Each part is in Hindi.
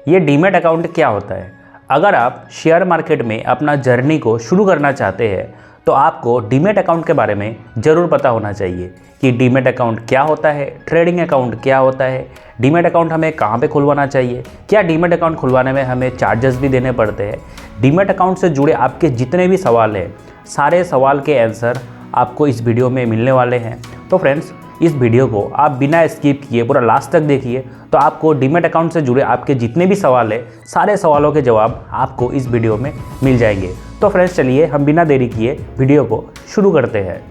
ये डीमैट अकाउंट क्या होता है? अगर आप शेयर मार्केट में अपना जर्नी को शुरू करना चाहते हैं तो आपको डीमैट अकाउंट के बारे में ज़रूर पता होना चाहिए कि डीमैट अकाउंट क्या होता है, ट्रेडिंग अकाउंट क्या होता है, डीमैट अकाउंट हमें कहाँ पे खुलवाना चाहिए, क्या डीमैट अकाउंट खुलवाने में हमें चार्जेस भी देने पड़ते हैं। डीमैट अकाउंट से जुड़े आपके जितने भी सवाल हैं, सारे सवाल के आंसर आपको इस वीडियो में मिलने वाले हैं। तो फ्रेंड्स, इस वीडियो को आप बिना स्किप किए पूरा लास्ट तक देखिए, तो आपको डीमैट अकाउंट से जुड़े आपके जितने भी सवाल हैं, सारे सवालों के जवाब आपको इस वीडियो में मिल जाएंगे। तो फ्रेंड्स, चलिए हम बिना देरी किए वीडियो को शुरू करते हैं।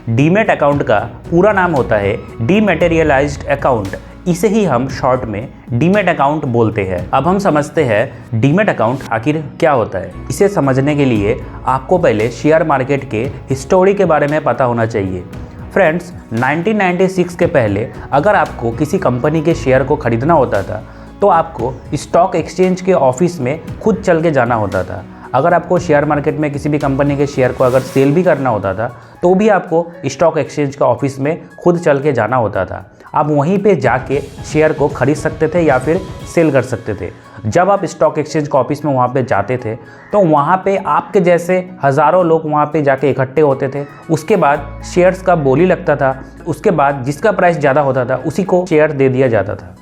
डीमैट अकाउंट का पूरा नाम होता है डीमैटेरियलाइज्ड अकाउंट। इसे ही हम शॉर्ट में डीमैट अकाउंट बोलते हैं। अब हम समझते हैं डीमैट अकाउंट आखिर क्या होता है। इसे समझने के लिए आपको पहले शेयर मार्केट के हिस्टोरी के बारे में पता होना चाहिए। फ्रेंड्स, 1996 के पहले अगर आपको किसी कंपनी के शेयर को खरीदना होता था तो आपको स्टॉक एक्सचेंज के ऑफिस में खुद चल के जाना होता था। अगर आपको शेयर मार्केट में किसी भी कंपनी के शेयर को अगर सेल भी करना होता था तो भी आपको स्टॉक एक्सचेंज के ऑफिस में खुद चल के जाना होता था। आप वहीं पे जाके शेयर को खरीद सकते थे या फिर सेल कर सकते थे। जब आप स्टॉक एक्सचेंज के ऑफिस में वहाँ पे जाते थे तो वहाँ पे आपके जैसे हज़ारों लोग वहाँ पे जाके इकट्ठे होते थे। उसके बाद शेयर्स का बोली लगता था। उसके बाद जिसका प्राइस ज़्यादा होता था उसी को शेयर दे दिया जाता था।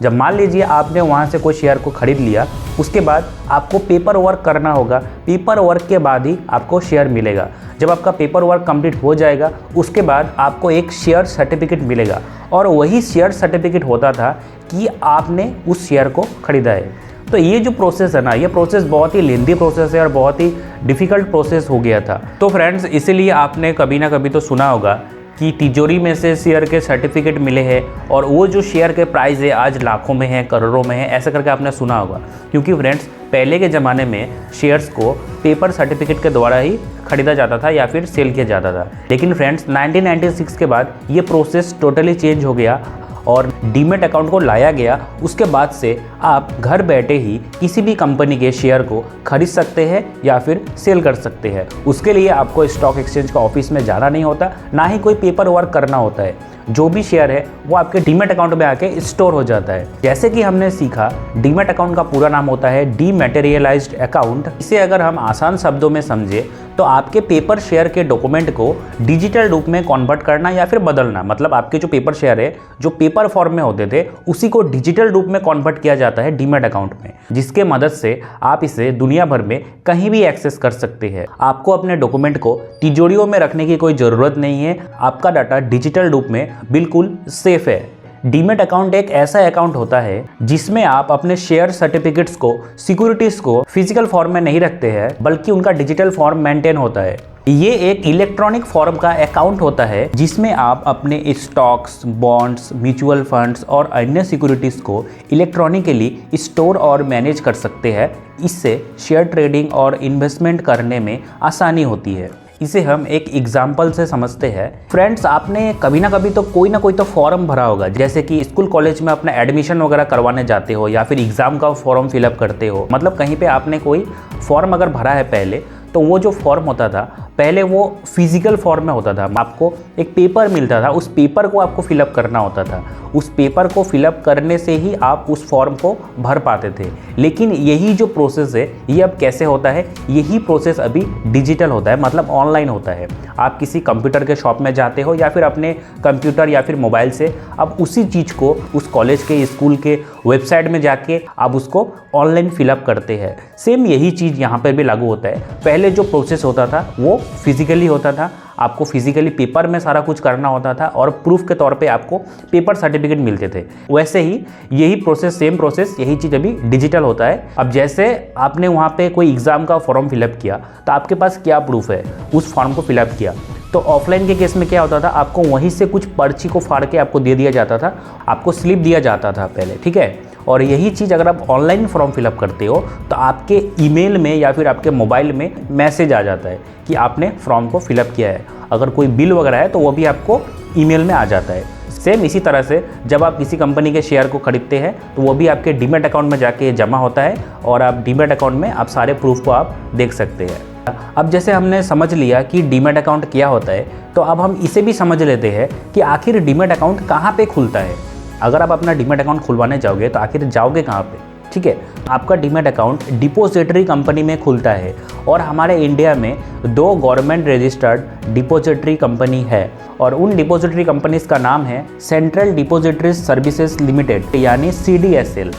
जब मान लीजिए आपने वहाँ से कोई शेयर को खरीद लिया, उसके बाद आपको पेपर वर्क करना होगा। पेपर वर्क के बाद ही आपको शेयर मिलेगा। जब आपका पेपर वर्क कंप्लीट हो जाएगा उसके बाद आपको एक शेयर सर्टिफिकेट मिलेगा, और वही शेयर सर्टिफिकेट होता था कि आपने उस शेयर को खरीदा है। तो ये जो प्रोसेस है ना, ये प्रोसेस बहुत ही लेंथी प्रोसेस है और बहुत ही डिफ़िकल्ट प्रोसेस हो गया था। तो फ्रेंड्स, इसीलिए आपने कभी ना कभी तो सुना होगा कि तिजोरी में से शेयर के सर्टिफिकेट मिले हैं और वो जो शेयर के प्राइस है आज लाखों में है, करोड़ों में है, ऐसा करके आपने सुना होगा। क्योंकि फ्रेंड्स, पहले के ज़माने में शेयर्स को पेपर सर्टिफिकेट के द्वारा ही खरीदा जाता था या फिर सेल किया जाता था। लेकिन फ्रेंड्स, 1996 के बाद ये प्रोसेस टोटली चेंज हो गया और डीमैट अकाउंट को लाया गया। उसके बाद से आप घर बैठे ही किसी भी कंपनी के शेयर को खरीद सकते हैं या फिर सेल कर सकते हैं। उसके लिए आपको स्टॉक एक्सचेंज का ऑफिस में जाना नहीं होता, ना ही कोई पेपर वर्क करना होता है। जो भी शेयर है वो आपके डीमैट अकाउंट में आके स्टोर हो जाता है। जैसे कि हमने सीखा, डीमैट अकाउंट का पूरा नाम होता है डीमैटेरियलाइज्ड अकाउंट। इसे अगर हम आसान शब्दों में समझे तो आपके पेपर शेयर के डॉक्यूमेंट को डिजिटल रूप में कन्वर्ट करना या फिर बदलना। मतलब आपके जो पेपर शेयर है, जो पेपर फॉर्म में होते थे, उसी को डिजिटल रूप में कन्वर्ट किया जाता है डीमैट अकाउंट में, जिसके मदद से आप इसे दुनिया भर में कहीं भी एक्सेस कर सकते हैं। आपको अपने डॉक्यूमेंट को तिजोरियों में रखने की कोई ज़रूरत नहीं है। आपका डाटा डिजिटल रूप में बिल्कुल सेफ है। डीमैट अकाउंट एक ऐसा अकाउंट होता है जिसमें आप अपने शेयर सर्टिफिकेट्स को, सिक्योरिटीज को फिजिकल फॉर्म में नहीं रखते हैं, बल्कि उनका डिजिटल फॉर्म मेंटेन होता है। ये एक इलेक्ट्रॉनिक फॉर्म का अकाउंट होता है जिसमें आप अपने स्टॉक्स, बॉन्ड्स, म्यूचुअल फंड्स और अन्य सिक्योरिटीज को इलेक्ट्रॉनिकली स्टोर और मैनेज कर सकते हैं। इससे शेयर ट्रेडिंग और इन्वेस्टमेंट करने में आसानी होती है। इसे हम एक एग्जाम्पल से समझते हैं। फ्रेंड्स, आपने कभी ना कभी तो कोई ना कोई तो फॉर्म भरा होगा, जैसे कि स्कूल कॉलेज में अपना एडमिशन वगैरह करवाने जाते हो या फिर एग्ज़ाम का फॉर्म फिलअप करते हो। मतलब कहीं पे आपने कोई फॉर्म अगर भरा है पहले, तो वो जो फॉर्म होता था पहले वो फिजिकल फॉर्म में होता था। आपको एक पेपर मिलता था, उस पेपर को आपको फिलअप करना होता था। उस पेपर को फिलअप करने से ही आप उस फॉर्म को भर पाते थे। लेकिन यही जो प्रोसेस है ये अब कैसे होता है? यही प्रोसेस अभी डिजिटल होता है, मतलब ऑनलाइन होता है। आप किसी कंप्यूटर के शॉप में जाते हो या फिर अपने कंप्यूटर या फिर मोबाइल से आप उसी चीज़ को उस कॉलेज के, स्कूल के वेबसाइट में जाके आप उसको ऑनलाइन फिलअप करते हैं। सेम यही चीज़ यहाँ पर भी लागू होता है। पहले जो प्रोसेस होता था वो फिजिकली होता था। आपको फिजिकली पेपर में सारा कुछ करना होता था और प्रूफ के तौर पे आपको पेपर सर्टिफिकेट मिलते थे। वैसे ही यही प्रोसेस, सेम प्रोसेस, यही चीज़ अभी डिजिटल होता है। अब जैसे आपने वहाँ पे कोई एग्ज़ाम का फॉर्म फिलअप किया तो आपके पास क्या प्रूफ है? उस फॉर्म को फिलअप किया। तो ऑफलाइन के केस में क्या होता था? आपको वहीं से कुछ पर्ची को फाड़ के आपको दे दिया जाता था, आपको स्लिप दिया जाता था पहले, ठीक है। और यही चीज़ अगर आप ऑनलाइन फॉर्म फिलअप करते हो तो आपके ईमेल में या फिर आपके मोबाइल में मैसेज आ जाता है कि आपने फॉर्म को फिलअप किया है। अगर कोई बिल वगैरह है तो वो भी आपको ईमेल में आ जाता है। सेम इसी तरह से जब आप किसी कंपनी के शेयर को खरीदते हैं तो वो भी आपके डीमैट अकाउंट में जाके जमा होता है और आप डीमैट अकाउंट में आप सारे प्रूफ को आप देख सकते हैं। अब जैसे हमने समझ लिया कि डीमैट अकाउंट क्या होता है, तो अब हम इसे भी समझ लेते हैं कि आखिर डीमैट अकाउंट कहाँ पे खुलता है। अगर आप अपना डीमैट अकाउंट खुलवाने जाओगे तो आखिर जाओगे कहाँ पे? ठीक है, आपका डीमैट अकाउंट डिपॉजिटरी कंपनी में खुलता है और हमारे इंडिया में 2 गवर्नमेंट रजिस्टर्ड डिपॉजिटरी कंपनी है और उन डिपॉजिटरी कंपनीज का नाम है सेंट्रल डिपॉजिटरी सर्विसेज लिमिटेड यानी CDSL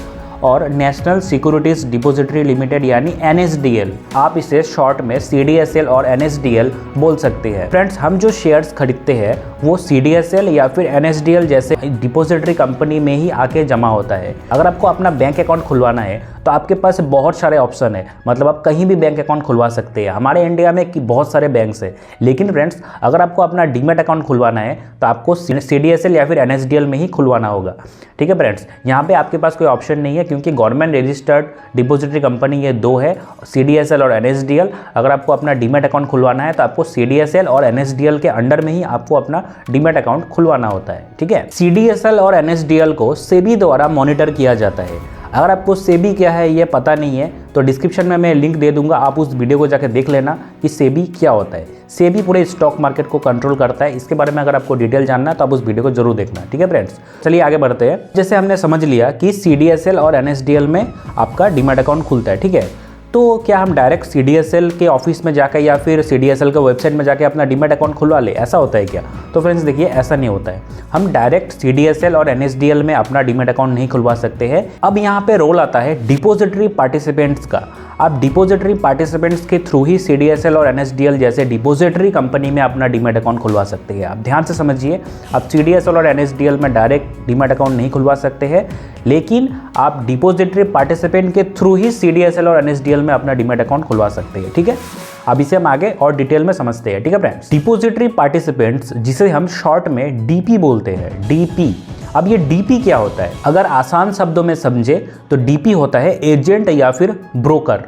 और नेशनल सिक्योरिटीज डिपॉजिटरी लिमिटेड यानी NSDL। आप इसे शॉर्ट में CDSL और NSDL बोल सकते हैं। फ्रेंड्स, हम जो शेयर्स खरीदते हैं वो CDSL या फिर NSDL जैसे डिपॉजिटरी कंपनी में ही आके जमा होता है। अगर आपको अपना बैंक अकाउंट खुलवाना है तो आपके पास बहुत सारे ऑप्शन है, मतलब आप कहीं भी बैंक अकाउंट खुलवा सकते हैं। हमारे इंडिया में बहुत सारे बैंक्स हैं, लेकिन फ्रेंड्स अगर आपको अपना डीमैट अकाउंट खुलवाना है तो आपको CDSL या फिर NSDL में ही खुलवाना होगा। ठीक है फ्रेंड्स, यहाँ पे आपके पास कोई ऑप्शन नहीं है क्योंकि गवर्नमेंट रजिस्टर्ड डिपॉजिटरी कंपनी ये 2 है, CDSL और NSDL। अगर आपको अपना डीमैट अकाउंट खुलवाना है तो आपको CDSL और NSDL के अंडर में ही आपको अपना डीमैट अकाउंट खुलवाना होता है। ठीक है, CDSL और NSDL को सेबी द्वारा मॉनिटर किया जाता है। अगर आपको सेबी क्या है ये पता नहीं है तो डिस्क्रिप्शन में मैं लिंक दे दूंगा, आप उस वीडियो को जाकर देख लेना कि सेबी क्या होता है। सेबी पूरे स्टॉक मार्केट को कंट्रोल करता है। इसके बारे में अगर आपको डिटेल जानना है तो आप उस वीडियो को जरूर देखना। ठीक है फ्रेंड्स, चलिए आगे बढ़ते हैं। जैसे हमने समझ लिया कि CDSL और NSDL में आपका डीमैट अकाउंट खुलता है। ठीक है, तो क्या हम डायरेक्ट CDSL के ऑफिस में जाकर या फिर CDSL के वेबसाइट में जाकर अपना डीमैट अकाउंट खुलवा ले, ऐसा होता है क्या? तो फ्रेंड्स देखिए, ऐसा नहीं होता है। हम डायरेक्ट CDSL और NSDL में अपना डीमैट अकाउंट नहीं खुलवा सकते हैं। अब यहाँ पे रोल आता है डिपॉजिटरी पार्टिसिपेंट्स का। आप डिपॉजिटरी पार्टिसिपेंट्स के थ्रू ही CDSL और NSDL जैसे डिपॉजिटरी कंपनी में अपना डीमैट अकाउंट खुलवा सकते हैं। आप ध्यान से समझिए, आप CDSL और NSDL में डायरेक्ट डीमैट अकाउंट नहीं खुलवा सकते हैं, लेकिन आप डिपॉजिटरी पार्टिसिपेंट के थ्रू ही CDSL और NSDL में अपना डीमैट अकाउंट खुलवा सकते हैं। ठीक है, अब इसे हम आगे और डिटेल में समझते हैं। ठीक है फ्रेंड्स, डिपॉजिटरी पार्टिसिपेंट्स जिसे हम शॉर्ट में DP बोलते हैं, DP। अब ये DP क्या होता है? अगर आसान शब्दों में समझे तो DP होता है एजेंट या फिर ब्रोकर।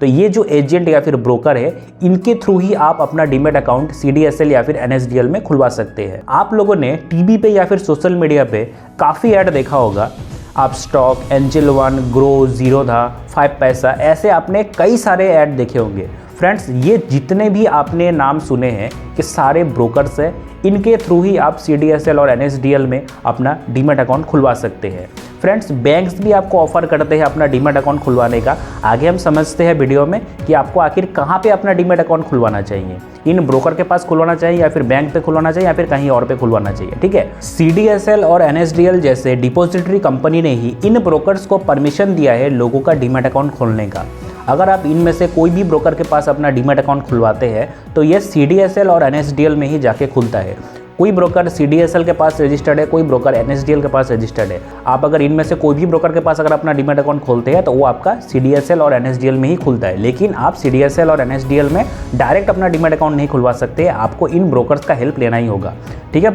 तो ये जो एजेंट या फिर ब्रोकर है, इनके थ्रू ही आप अपना डीमैट अकाउंट CDSL या फिर NSDL में खुलवा सकते हैं। आप लोगों ने टीवी पे या फिर सोशल मीडिया पे काफ़ी ऐड देखा होगा। आप stock, angel one, grow, Zerodha, 5 पैसा, ऐसे आपने कई सारे ऐड देखे होंगे। फ्रेंड्स, ये जितने भी आपने नाम सुने हैं कि सारे ब्रोकर्स हैं, इनके थ्रू ही आप CDSL और NSDL में अपना डीमैट अकाउंट खुलवा सकते हैं। फ्रेंड्स, बैंक्स भी आपको ऑफर करते हैं अपना डीमैट अकाउंट खुलवाने का। आगे हम समझते हैं वीडियो में कि आपको आखिर कहाँ पे अपना डीमैट अकाउंट खुलवाना चाहिए। इन ब्रोकर के पास खुलवाना चाहिए या फिर बैंक पे खुलवाना चाहिए या फिर कहीं और पे खुलवाना चाहिए। ठीक है, CDSL और NSDL जैसे डिपॉजिटरी कंपनी ने ही इन ब्रोकर्स को परमिशन दिया है लोगों का डीमैट अकाउंट खोलने का। अगर आप इनमें से कोई भी ब्रोकर के पास अपना डीमैट अकाउंट खुलवाते हैं तो ये CDSL और NSDL में ही जाके खुलता है। कोई ब्रोकर CDSL के पास रजिस्टर्ड है, कोई ब्रोकर NSDL के पास रजिस्टर्ड है। आप अगर इनमें से कोई भी ब्रोकर के पास अगर अपना डीमैट अकाउंट खोलते हैं तो वो आपका CDSL और NSDL में ही खुलता है, लेकिन आप CDSL और NSDL में डायरेक्ट अपना डीमैट अकाउंट नहीं खुलवा सकते, आपको इन ब्रोकर्स का हेल्प लेना ही होगा। ठीक है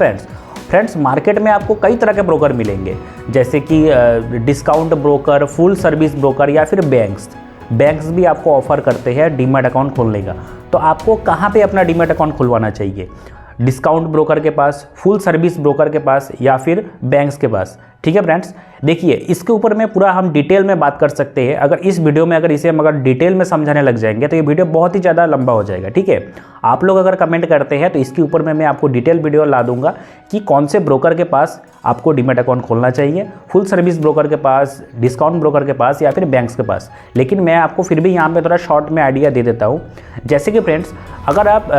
फ्रेंड्स, मार्केट में आपको कई तरह के ब्रोकर मिलेंगे, जैसे कि discount broker, full service broker या फिर बैंक्स भी आपको ऑफर करते हैं डीमैट अकाउंट खोलने का। तो आपको कहाँ पे अपना डीमैट अकाउंट खुलवाना चाहिए? डिस्काउंट ब्रोकर के पास, फुल सर्विस ब्रोकर के पास या फिर बैंक्स के पास। ठीक है फ्रेंड्स, देखिए इसके ऊपर में पूरा हम डिटेल में बात कर सकते हैं। अगर इस वीडियो में अगर इसे हम अगर डिटेल में समझाने लग जाएंगे तो ये वीडियो बहुत ही ज़्यादा लंबा हो जाएगा। ठीक है, आप लोग अगर कमेंट करते हैं तो इसके ऊपर में मैं आपको डिटेल वीडियो ला दूंगा कि कौन से ब्रोकर के पास आपको डीमैट अकाउंट खोलना चाहिए, फुल सर्विस ब्रोकर के पास, डिस्काउंट ब्रोकर के पास या फिर बैंक्स के पास। लेकिन मैं आपको फिर भी यहाँ पे थोड़ा शॉर्ट में आइडिया दे देता हूँ। जैसे कि फ्रेंड्स, अगर आप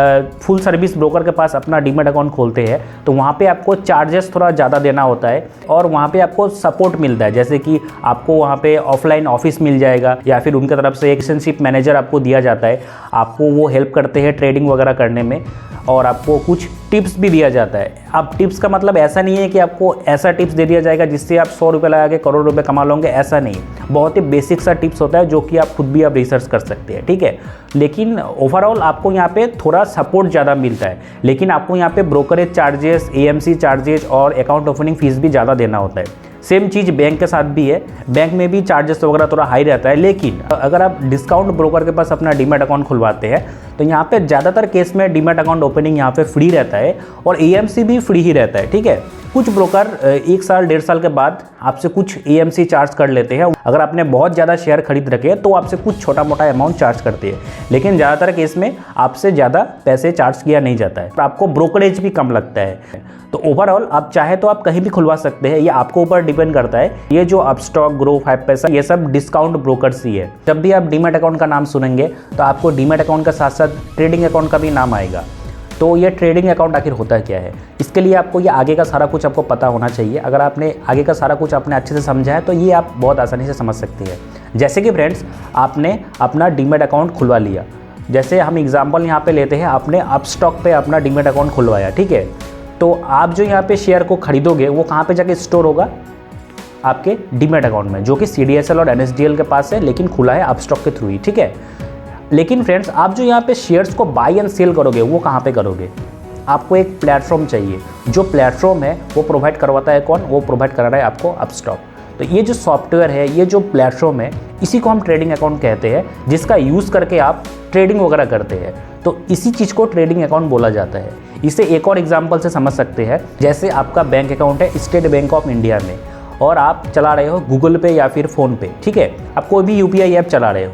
फुल सर्विस ब्रोकर के पास अपना डीमैट अकाउंट खोलते हैं तो वहाँ पे आपको चार्जेस थोड़ा ज़्यादा देना होता है और वहाँ पे आपको सपोर्ट मिलता है, जैसे कि आपको वहाँ पे ऑफलाइन ऑफिस मिल जाएगा या फिर उनकी तरफ से एक रिलेशनशिप मैनेजर आपको दिया जाता है। आपको वो हेल्प करते हैं ट्रेडिंग वगैरह करने में और आपको कुछ टिप्स भी दिया जाता है। अब टिप्स का मतलब ऐसा नहीं है कि आपको ऐसा टिप्स दे दिया जाएगा जिससे आप 100 रुपये लगा के करोड़ रुपए कमा लोगे, ऐसा नहीं। बहुत ही बेसिक सा टिप्स होता है जो कि आप खुद भी आप रिसर्च कर सकते हैं। ठीक है, लेकिन ओवरऑल आपको यहाँ पे थोड़ा सपोर्ट ज़्यादा मिलता है, लेकिन आपको यहाँ पे ब्रोकरेज चार्जेस, AMC चार्जेस और अकाउंट ओपनिंग फीस भी ज़्यादा देना होता है। सेम चीज़ बैंक के साथ भी है, बैंक में भी चार्जेस वगैरह थोड़ा हाई रहता है। लेकिन अगर आप डिस्काउंट ब्रोकर के पास अपना डीमैट अकाउंट खुलवाते हैं तो यहाँ पे ज़्यादातर केस में डीमैट अकाउंट ओपनिंग यहाँ पे फ्री रहता है और AMC भी फ्री ही रहता है। ठीक है, कुछ ब्रोकर 1 साल 1.5 साल के बाद आपसे कुछ AMC चार्ज कर लेते हैं। अगर आपने बहुत ज़्यादा शेयर खरीद रखे हैं तो आपसे कुछ छोटा मोटा अमाउंट चार्ज करते हैं, लेकिन ज़्यादातर केस में आपसे ज़्यादा पैसे चार्ज किया नहीं जाता है, आपको ब्रोकरेज भी कम लगता है। तो ओवरऑल आप चाहे तो आप कहीं भी खुलवा सकते हैं, ये आपको ऊपर डिपेंड करता है। ये जो अपस्टॉक, ग्रो, 5पैसा, ये सब डिस्काउंट ब्रोकर्स ही है। जब भी आप डीमैट अकाउंट का नाम सुनेंगे तो आपको डीमैट अकाउंट के साथ साथ ट्रेडिंग अकाउंट का भी नाम आएगा। तो ये ट्रेडिंग अकाउंट आखिर होता क्या है, इसके लिए आपको ये आगे का सारा कुछ आपको पता होना चाहिए। अगर आपने आगे का सारा कुछ आपने अच्छे से समझा है तो ये आप बहुत आसानी से समझ सकते हैं। जैसे कि फ्रेंड्स, आपने अपना डीमैट अकाउंट खुलवा लिया, जैसे हम एग्जांपल यहाँ पे लेते हैं, आपने अपस्टॉक पे अपना डीमैट अकाउंट खुलवाया, ठीक है। तो आप जो यहाँ पे शेयर को खरीदोगे वो कहाँ पे जाके स्टोर होगा, आपके डीमैट अकाउंट में, जो कि CDSL और NSDL के पास है, लेकिन खुला है अपस्टॉक के थ्रू ही, ठीक है। लेकिन फ्रेंड्स, आप जो यहाँ पे शेयर्स को बाई एंड सेल करोगे वो कहाँ पे करोगे, आपको एक प्लेटफॉर्म चाहिए। जो प्लेटफॉर्म है वो प्रोवाइड करवाता है कौन, वो प्रोवाइड करा रहा है आपको अपस्टॉक। तो ये जो सॉफ्टवेयर है, ये जो प्लेटफॉर्म है, इसी को हम ट्रेडिंग अकाउंट कहते हैं, जिसका यूज़ करके आप ट्रेडिंग वगैरह करते हैं। तो इसी चीज़ को ट्रेडिंग अकाउंट बोला जाता है। इसे एक और एग्जांपल से समझ सकते हैं, जैसे आपका बैंक अकाउंट है स्टेट बैंक ऑफ इंडिया में और आप चला रहे हो गूगल पे या फिर फ़ोन पे, ठीक है। आप कोई भी UPI ऐप चला रहे हो,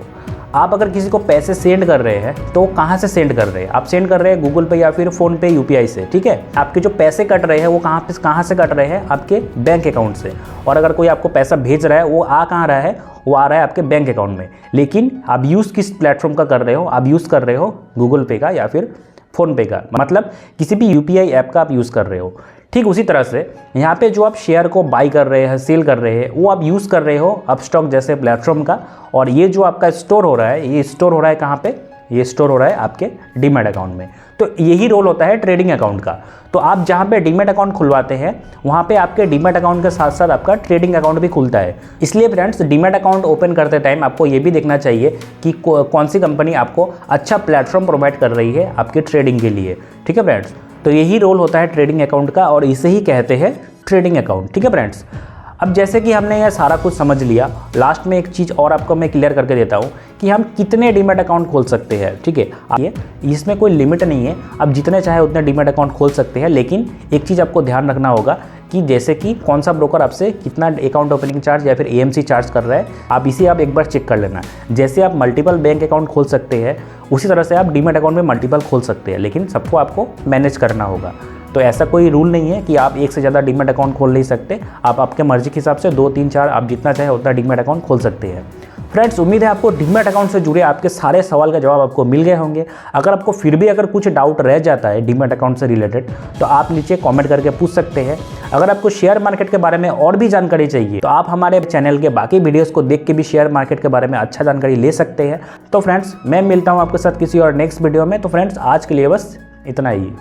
आप अगर किसी को पैसे सेंड कर रहे हैं तो कहाँ से सेंड कर रहे हैं, आप सेंड कर रहे हैं गूगल पे या फिर फ़ोन पे UPI से, ठीक है। आपके जो पैसे कट रहे हैं वो कहाँ से कट रहे हैं, आपके बैंक अकाउंट से। और अगर कोई आपको पैसा भेज रहा है वो आ कहाँ रहा है, वो आ रहा है आपके बैंक अकाउंट में। लेकिन आप यूज़ किस प्लेटफॉर्म का कर रहे हो, आप यूज़ कर रहे हो गूगल पे का या फिर फ़ोन पे का, मतलब किसी भी UPI ऐप का आप यूज़ कर रहे हो। ठीक उसी तरह से यहाँ पे जो आप शेयर को बाई कर रहे हैं, सेल कर रहे हैं, वो आप यूज़ कर रहे हो अपस्टॉक जैसे प्लेटफॉर्म का। और ये जो आपका स्टोर हो रहा है, ये स्टोर हो रहा है कहाँ पे, ये स्टोर हो रहा है आपके डीमैट अकाउंट में। तो यही रोल होता है ट्रेडिंग अकाउंट का। तो आप जहाँ पे डीमैट अकाउंट खुलवाते हैं वहाँ पे आपके डीमैट अकाउंट के साथ साथ आपका ट्रेडिंग अकाउंट भी खुलता है। इसलिए फ्रेंड्स, डीमैट अकाउंट ओपन करते टाइम आपको ये भी देखना चाहिए कि कौन सी कंपनी आपको अच्छा प्लेटफॉर्म प्रोवाइड कर रही है आपके ट्रेडिंग के लिए, ठीक है फ्रेंड्स। तो यही रोल होता है ट्रेडिंग अकाउंट का और इसे ही कहते हैं ट्रेडिंग अकाउंट, ठीक है फ्रेंड्स। अब जैसे कि हमने यह सारा कुछ समझ लिया, लास्ट में एक चीज़ और आपको मैं क्लियर करके देता हूँ कि हम कितने डीमैट अकाउंट खोल सकते हैं, ठीक है। ये इसमें कोई लिमिट नहीं है, आप जितने चाहे उतने डीमैट अकाउंट खोल सकते हैं। लेकिन एक चीज़ आपको ध्यान रखना होगा कि जैसे कि कौन सा ब्रोकर आपसे कितना अकाउंट ओपनिंग चार्ज या फिर AMC चार्ज कर रहा है, आप इसे आप एक बार चेक कर लेना। जैसे आप मल्टीपल बैंक अकाउंट खोल सकते हैं, उसी तरह से आप डीमैट अकाउंट में मल्टीपल खोल सकते हैं, लेकिन सबको आपको मैनेज करना होगा। तो ऐसा कोई रूल नहीं है कि आप एक से ज़्यादा डीमैट अकाउंट खोल नहीं सकते, आप आपके मर्जी के हिसाब से 2, 3, 4 आप जितना चाहे उतना डीमैट अकाउंट खोल सकते हैं। फ्रेंड्स, उम्मीद है आपको डीमैट अकाउंट से जुड़े आपके सारे सवाल का जवाब आपको मिल गए होंगे। अगर आपको फिर भी अगर कुछ डाउट रह जाता है डीमैट अकाउंट से रिलेटेड तो आप नीचे कमेंट करके पूछ सकते हैं। अगर आपको शेयर मार्केट के बारे में और भी जानकारी चाहिए तो आप हमारे चैनल के बाकी वीडियोस को देख के भी शेयर मार्केट के बारे में अच्छा जानकारी ले सकते हैं। तो फ्रेंड्स, मैं मिलता हूँ आपके साथ किसी और नेक्स्ट वीडियो में। तो फ्रेंड्स, आज के लिए बस इतना ही।